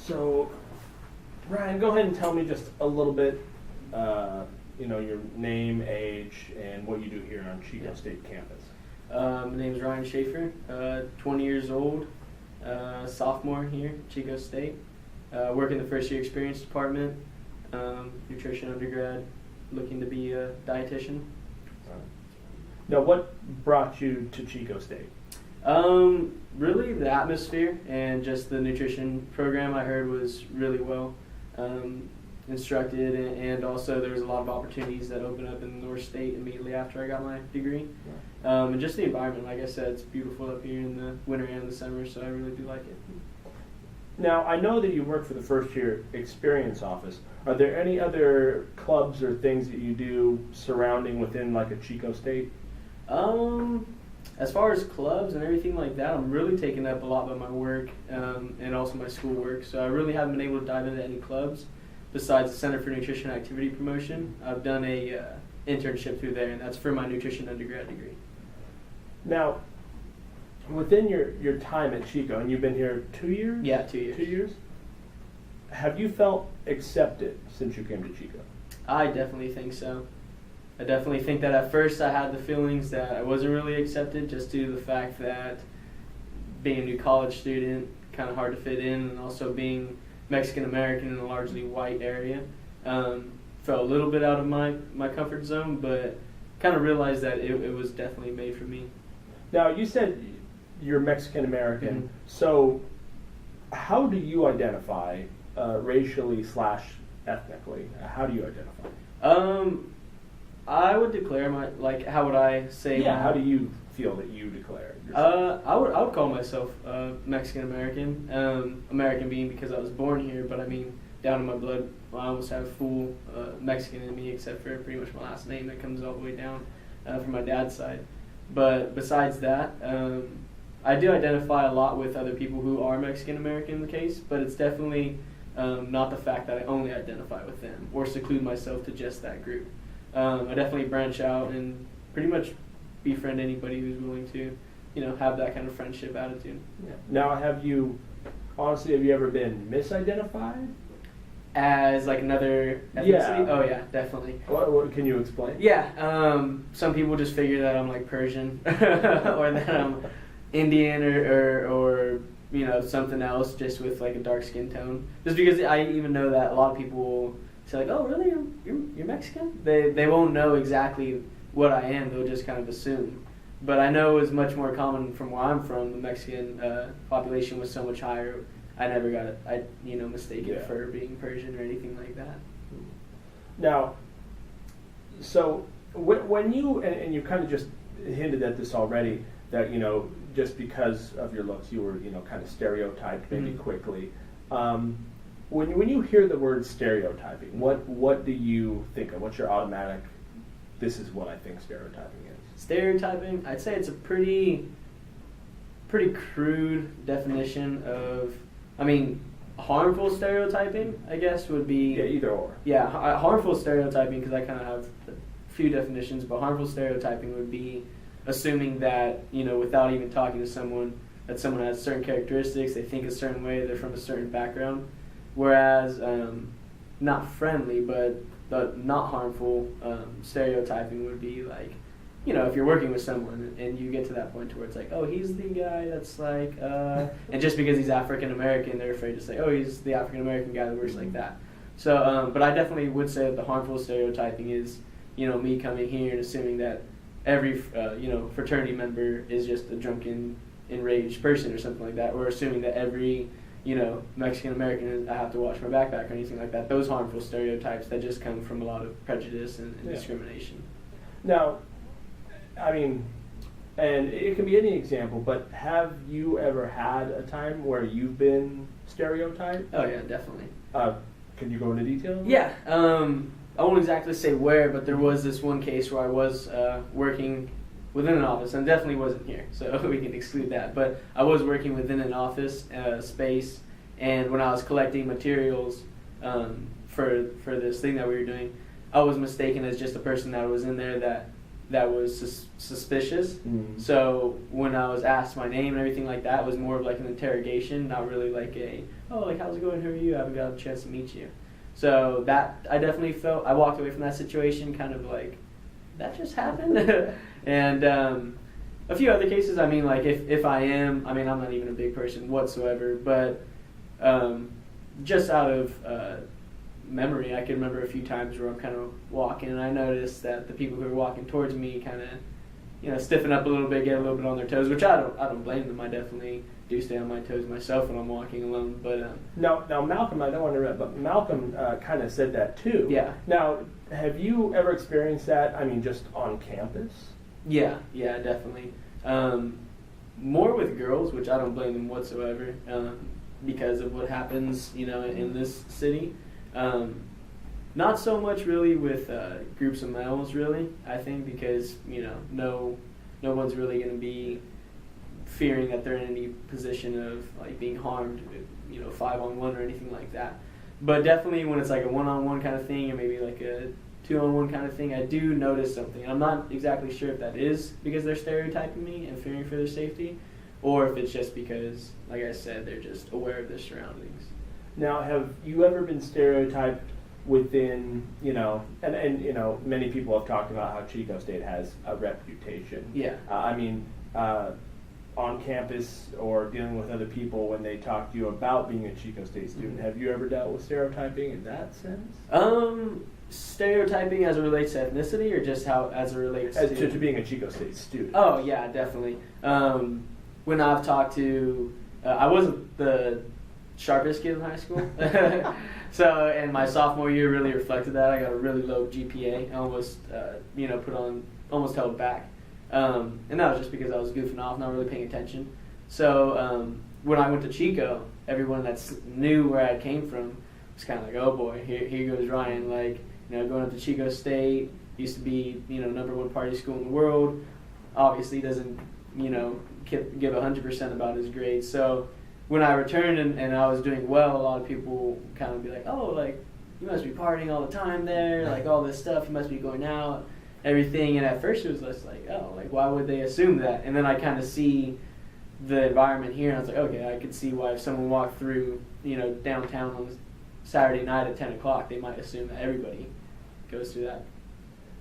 So, Ryan, go ahead and tell me just a little bit, your name, age, and what you do here on Chico State campus. My name is Ryan Schaefer, 20 years old, sophomore here at Chico State. Work in the first year experience department, nutrition undergrad, looking to be a dietitian. Now, what brought you to Chico State? Really the atmosphere and just the nutrition program I heard was really well instructed, and also there was a lot of opportunities that opened up in North State immediately after I got my degree. And just the environment, like I said, it's beautiful up here in the winter and the summer, so I really do like it. Now, I know that you work for the first year experience office. Are there any other clubs or things that you do surrounding within like a Chico State? As far as clubs and everything like that, I'm really taken up a lot by my work and also my schoolwork. So I really haven't been able to dive into any clubs besides the Center for Nutrition Activity Promotion. I've done a internship through there, and that's for my nutrition undergrad degree. Now, within your time at Chico, and you've been here 2 years? Yeah, 2 years. 2 years? Have you felt accepted since you came to Chico? I definitely think so. I definitely think that at first I had the feelings that I wasn't really accepted just due to the fact that being a new college student, kind of hard to fit in, and also being Mexican American in a largely white area. Felt a little bit out of my comfort zone, but kind of realized that it was definitely made for me. Now, you said you're Mexican American, Mm-hmm. so how do you identify racially / ethnically? How do you identify? I would declare how would I say? Yeah, how do you feel that you declare yourself? I would call myself Mexican American. American being because I was born here, but I mean down in my blood, I almost have full Mexican in me, except for pretty much my last name that comes all the way down from my dad's side. But besides that, I do identify a lot with other people who are Mexican American in the case, but it's definitely not the fact that I only identify with them or seclude myself to just that group. I definitely branch out and pretty much befriend anybody who's willing to, have that kind of friendship attitude. Yeah. Now, have you ever been misidentified? As like another ethnicity? Yeah. Oh yeah, definitely. What can you explain? Yeah, some people just figure that I'm like Persian or that I'm Indian or something else just with like a dark skin tone. Just because I even know that a lot of people will say like, oh really, you're Mexican? They won't know exactly what I am, they'll just kind of assume. But I know it's much more common from where I'm from. The Mexican population was so much higher. I never got mistaken for being Persian or anything like that. Now, so when you, and you kind of just hinted at this already, that, just because of your looks, you were, kind of stereotyped maybe quickly. When you hear the word stereotyping, what do you think of? What's your automatic, this is what I think stereotyping is? Stereotyping, I'd say it's a pretty crude definition of, harmful stereotyping, I guess, would be... Yeah, either or. Yeah, harmful stereotyping, because I kind of have a few definitions, but harmful stereotyping would be assuming that, without even talking to someone, that someone has certain characteristics, they think a certain way, they're from a certain background. Whereas, not friendly, but not harmful stereotyping would be like, if you're working with someone and you get to that point where it's like, oh, he's the guy that's like, and just because he's African American, they're afraid to say, oh, he's the African American guy that works like that. So, but I definitely would say that the harmful stereotyping is, me coming here and assuming that every, fraternity member is just a drunken, enraged person or something like that, or assuming that every, Mexican American, I have to watch my backpack or anything like that. Those harmful stereotypes that just come from a lot of prejudice and discrimination. Now, and it can be any example, but have you ever had a time where you've been stereotyped? Oh yeah, definitely. Can you go into detail? Yeah, I won't exactly say where, but there was this one case where I was working within an office, and definitely wasn't here, so we can exclude that. But I was working within an office space, and when I was collecting materials for this thing that we were doing, I was mistaken as just a person that was in there that that was suspicious. Mm. So when I was asked my name and everything like that, it was more of like an interrogation, not really like like how's it going, who are you, I haven't got a chance to meet you. So that, I definitely felt, I walked away from that situation kind of like, that just happened. And a few other cases, I mean, like if I am, I mean, I'm not even a big person whatsoever, but just out of memory, I can remember a few times where I'm kind of walking and I noticed that the people who are walking towards me kind of, stiffen up a little bit, get a little bit on their toes, which I don't blame them. I definitely do stay on my toes myself when I'm walking alone. But now Malcolm, I don't want to interrupt, but Malcolm kind of said that too. Yeah. Now, have you ever experienced that? I mean, just on campus? Yeah, definitely. More with girls, which I don't blame them whatsoever, because of what happens, in this city. Not so much really with groups of males, really. I think because no one's really going to be fearing that they're in any position of like being harmed, 5-on-1 or anything like that. But definitely when it's like a 1-on-1 kind of thing, or maybe like a 2-on-1 kind of thing, I do notice something. I'm not exactly sure if that is because they're stereotyping me and fearing for their safety, or if it's just because, like I said, they're just aware of their surroundings. Now, have you ever been stereotyped within, and many people have talked about how Chico State has a reputation. Yeah. On campus or dealing with other people when they talk to you about being a Chico State student, have you ever dealt with stereotyping in that sense? Stereotyping as it relates to ethnicity, or just how as it relates to being a Chico State student? Oh yeah, definitely. When I've talked to, I wasn't the sharpest kid in high school, so and my sophomore year really reflected that. I got a really low GPA, almost almost held back, and that was just because I was goofing off, not really paying attention. So when I went to Chico, everyone that knew where I came from was kind of like, oh boy, here goes Ryan, like going up to Chico State, used to be #1 party school in the world, obviously doesn't give 100% about his grades. So when I returned and I was doing well, a lot of people kind of be like, oh, like, you must be partying all the time there, like all this stuff, you must be going out, everything. And at first it was just like, oh, like, why would they assume that? And then I kind of see the environment here, and I was like, okay, I could see why if someone walked through, downtown on Saturday night at 10 o'clock, they might assume that everybody goes through that.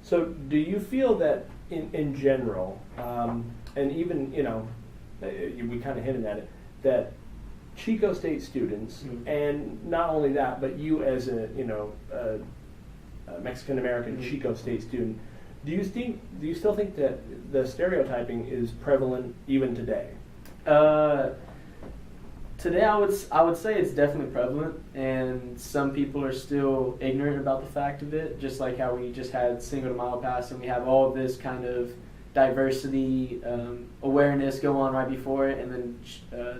So do you feel that in general, and even, we kind of hinted at it, that Chico State students, mm-hmm. and not only that, but you as a Mexican American mm-hmm. Chico State student, do you still think that the stereotyping is prevalent even today? Today, I would say it's definitely prevalent, and some people are still ignorant about the fact of it. Just like how we just had Cinco de Mayo pass, and we have all this kind of diversity awareness go on right before it, and then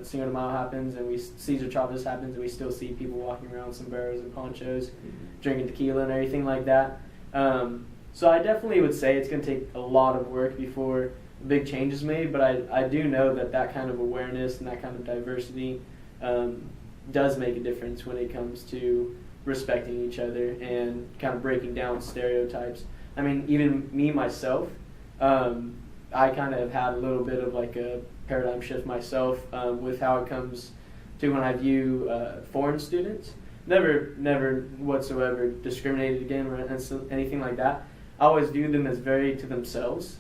Cinco de Mayo happens, and Cesar Chavez happens, and we still see people walking around with sombreros and ponchos, mm-hmm. drinking tequila and everything like that. So I definitely would say it's going to take a lot of work before big change is made, but I do know that kind of awareness and that kind of diversity does make a difference when it comes to respecting each other and kind of breaking down stereotypes. I mean, even me myself, I kind of had a little bit of like a paradigm shift myself with how it comes to when I view foreign students. Never whatsoever discriminated against or anything like that. I always viewed them as very to themselves.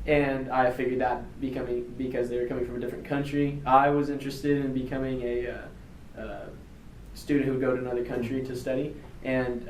And I figured that because they were coming from a different country, I was interested in becoming a student who would go to another country to study. And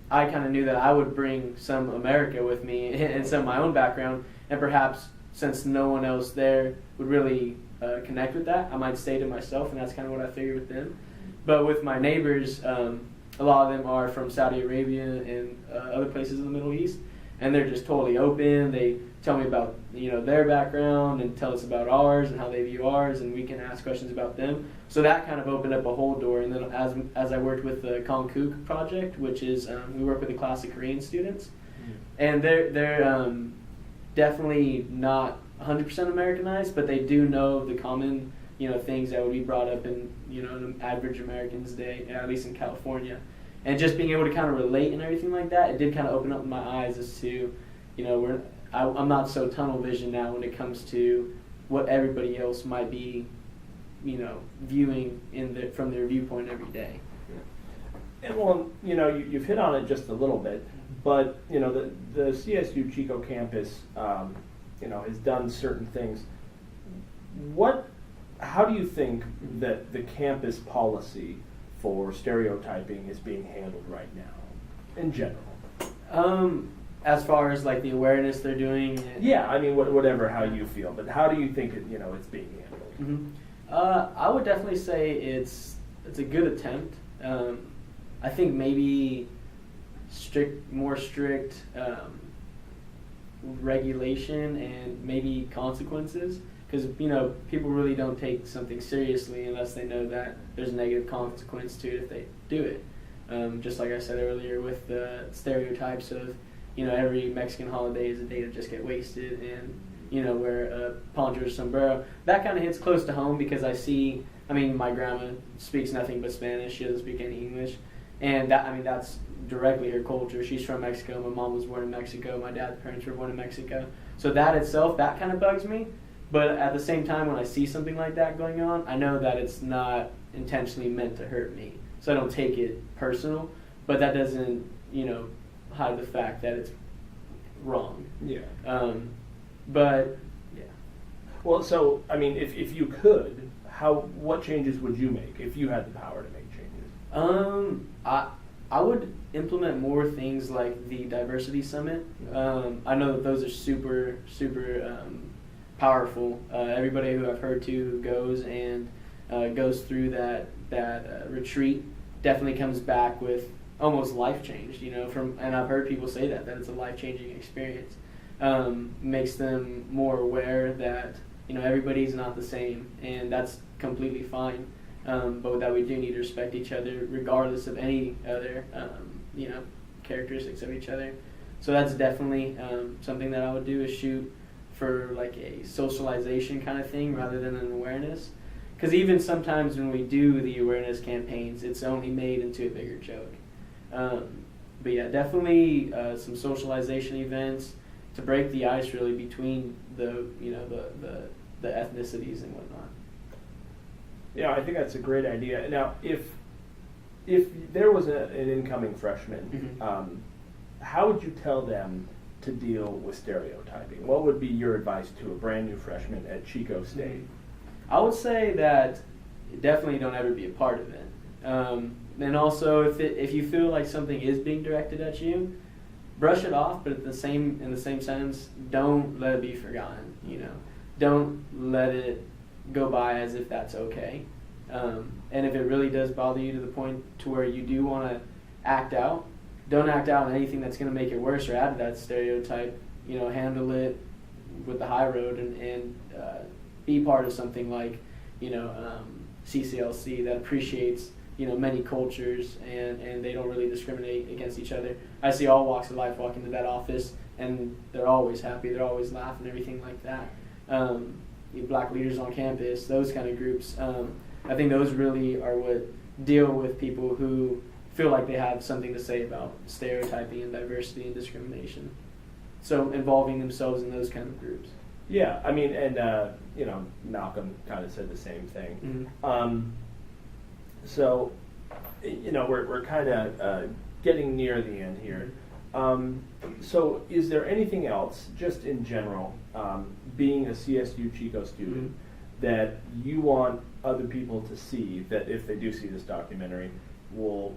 I kind of knew that I would bring some America with me and some of my own background. And perhaps since no one else there would really connect with that, I might stay to myself. And that's kind of what I figured with them. But with my neighbors, a lot of them are from Saudi Arabia and other places in the Middle East. And they're just totally open. They tell me about their background and tell us about ours and how they view ours, and we can ask questions about them. So that kind of opened up a whole door. And then as I worked with the Konkuk project, which is we work with the classic Korean students, and they're definitely not 100% Americanized, but they do know the common things that would be brought up in an average American's day, at least in California. And just being able to kind of relate and everything like that, it did kind of open up my eyes as to, I'm not so tunnel vision now when it comes to what everybody else might be, viewing from their viewpoint every day. And well, you've hit on it just a little bit, but the CSU Chico campus, has done certain things. How do you think that the campus policy for stereotyping is being handled right now, in general? As far as like the awareness they're doing. Yeah, I mean, whatever, how you feel, but how do you think it's being handled? Mm-hmm. I would definitely say it's a good attempt. I think maybe more strict regulation and maybe consequences, because people really don't take something seriously unless they know that there's a negative consequence to it if they do it. Just like I said earlier with the stereotypes of every Mexican holiday is a day to just get wasted and wear a poncho or sombrero. That kind of hits close to home because my grandma speaks nothing but Spanish. She doesn't speak any English. And that's directly her culture. She's from Mexico. My mom was born in Mexico. My dad's parents were born in Mexico. So that itself, that kind of bugs me. But at the same time, when I see something like that going on, I know that it's not intentionally meant to hurt me. So I don't take it personal. But that doesn't, hide the fact that it's wrong. Yeah. But, yeah. Well, so, if you could, what changes would you make if you had the power to make changes? I would implement more things like the diversity summit. I know that those are super, super powerful. Everybody who I've heard to goes and goes through that retreat definitely comes back with almost life changed. And I've heard people say that it's a life changing experience. Makes them more aware that everybody's not the same, and that's completely fine. But that we do need to respect each other regardless of any other, characteristics of each other. So that's definitely something that I would do, is shoot for like a socialization kind of thing rather than an awareness. Because even sometimes when we do the awareness campaigns, it's only made into a bigger joke. But yeah, definitely some socialization events to break the ice really between the ethnicities and whatnot. Yeah, I think that's a great idea. Now, if there was an incoming freshman, Mm-hmm. How would you tell them to deal with stereotyping? What would be your advice to a brand new freshman at Chico State? I would say that definitely don't ever be a part of it. And also, if you feel like something is being directed at you, brush it off. But in the same sense, don't let it be forgotten. Don't let it go by as if that's okay. And if it really does bother you to the point to where you do want to act out, don't act out on anything that's going to make it worse or add to that stereotype. Handle it with the high road and be part of something like CCLC that appreciates many cultures and they don't really discriminate against each other. I see all walks of life walk into that office and they're always happy, they're always laughing, everything like that. Black leaders on campus, those kind of groups. I think those really are what deal with people who feel like they have something to say about stereotyping and diversity and discrimination. So involving themselves in those kind of groups. Yeah, and Malcolm kind of said the same thing. Mm-hmm. So, we're kind of getting near the end here. So is there anything else, just in general, being a CSU Chico student, Mm-hmm. that you want other people to see, that if they do see this documentary, will,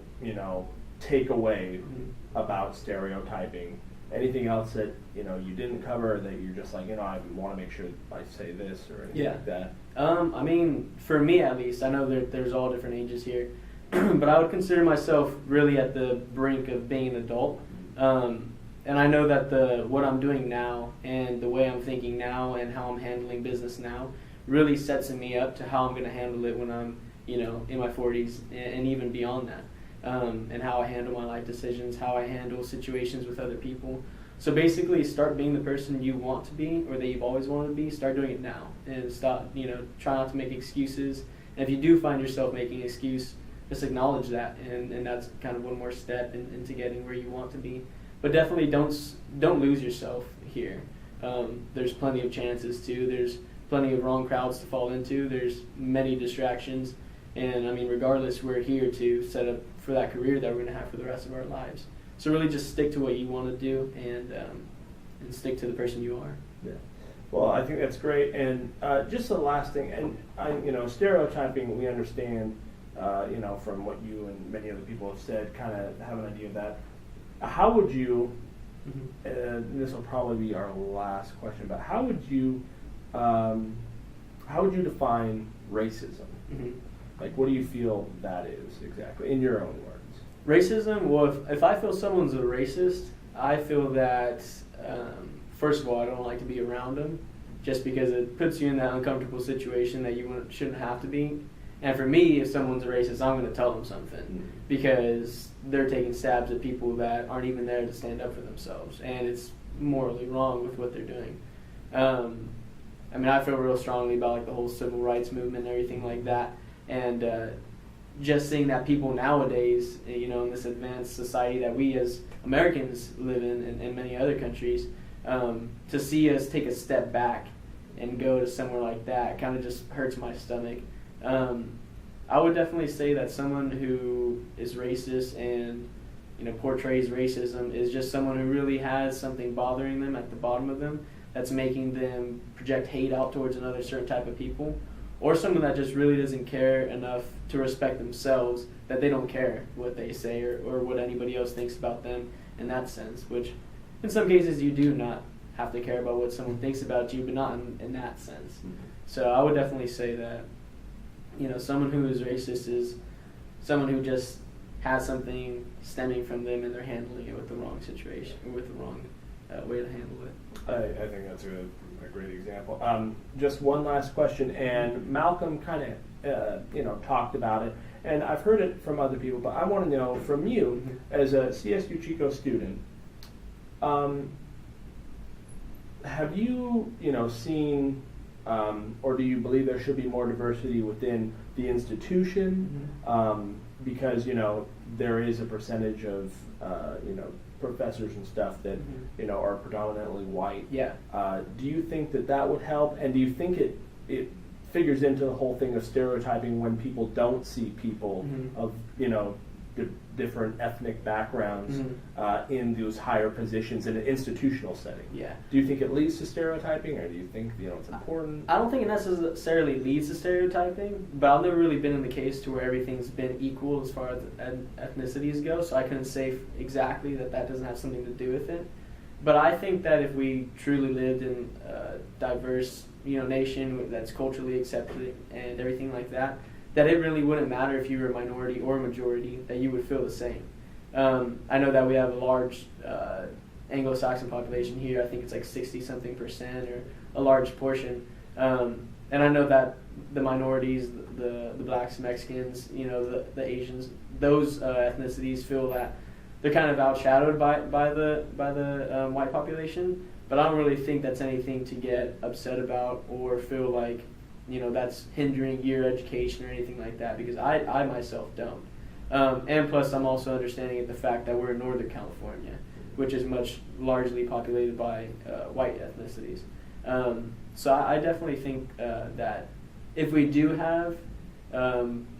take away Mm-hmm. about stereotyping? Anything else that, you didn't cover that you're just like, I want to make sure I say this or anything like that? For me at least, I know there's all different ages here, but I would consider myself really at the brink of being an adult. And I know that what I'm doing now and the way I'm thinking now and how I'm handling business now really sets me up to how I'm going to handle it when I'm, in my 40s and even beyond that. And how I handle my life decisions, how I handle situations with other people. So basically, start being the person you want to be or that you've always wanted to be. Start doing it now and stop, try not to make excuses. And if you do find yourself making an excuse, just acknowledge that. And that's kind of one more step into getting where you want to be. but definitely don't lose yourself here. There's plenty of chances too. There's plenty of wrong crowds to fall into. There's many distractions, and I mean, regardless, we're here to set up for that career that we're going to have for the rest of our lives. So really, just stick to what you want to do, and stick to the person you are. Yeah. Well, I think that's great. And just the last thing, and stereotyping, we understand, from what you and many other people have said, kind of have an idea of that. How would you? And this will probably be our last question, but how would you define racism? Mm-hmm. Like, what do you feel that is exactly, in your own words? Racism, well, if I feel someone's a racist, I feel that, first of all, I don't like to be around them, just because it puts you in that uncomfortable situation that you shouldn't have to be. And for me, if someone's a racist, I'm going to tell them something, because they're taking stabs at people that aren't even there to stand up for themselves, and it's morally wrong with what they're doing. I mean, I feel real strongly about like the whole civil rights movement and everything like that, and just seeing that people nowadays, in this advanced society that we as Americans live in, and in many other countries, to see us take a step back and go to somewhere like that kind of just hurts my stomach. I would definitely say that someone who is racist and portrays racism is just someone who really has something bothering them at the bottom of them that's making them project hate out towards another certain type of people, or someone that just really doesn't care enough to respect themselves, that they don't care what they say or what anybody else thinks about them in that sense, which in some cases you do not have to care about what someone thinks about you, but not in that sense. Mm-hmm. So I would definitely say that someone who is racist is someone who just has something stemming from them and they're handling it with the wrong situation, or with the wrong way to handle it. I think that's a great example. Just one last question, and Malcolm kind of talked about it, and I've heard it from other people, but I want to know from you as a CSU Chico student, have you seen or do you believe there should be more diversity within the institution? Because there is a percentage of professors and stuff that are predominantly white. Yeah. Do you think that would help? And do you think it figures into the whole thing of stereotyping when people don't see people of different ethnic backgrounds in those higher positions in an institutional setting? Yeah. Do you think it leads to stereotyping, or do you think it's important? I don't think it necessarily leads to stereotyping, but I've never really been in the case to where everything's been equal as far as ethnicities go, so I couldn't say exactly that doesn't have something to do with it. But I think that if we truly lived in a diverse nation that's culturally accepted and everything like that, that it really wouldn't matter if you were a minority or a majority, that you would feel the same. I know that we have a large Anglo-Saxon population here. I think it's like 60-something% or a large portion. And I know that the minorities, the blacks, Mexicans, the Asians, those ethnicities feel that they're kind of outshadowed by the white population. But I don't really think that's anything to get upset about or feel like that's hindering your education or anything like that, because I myself don't. And plus, I'm also understanding of the fact that we're in Northern California, which is much largely populated by white ethnicities. So I definitely think that if we do have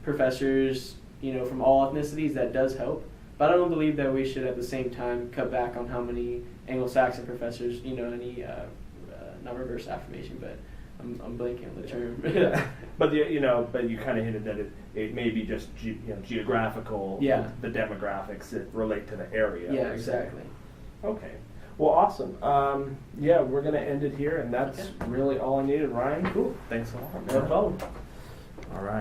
professors, from all ethnicities, that does help. But I don't believe that we should at the same time cut back on how many Anglo-Saxon professors, not reverse affirmation, but I'm blanking on the term. Yeah. But you kind of hinted that it may be just geographical. Yeah. The demographics that relate to the area. Yeah, exactly. Okay. Well, awesome. We're gonna end it here, and that's really all I needed. Ryan, cool. Thanks a lot. No problem. All right.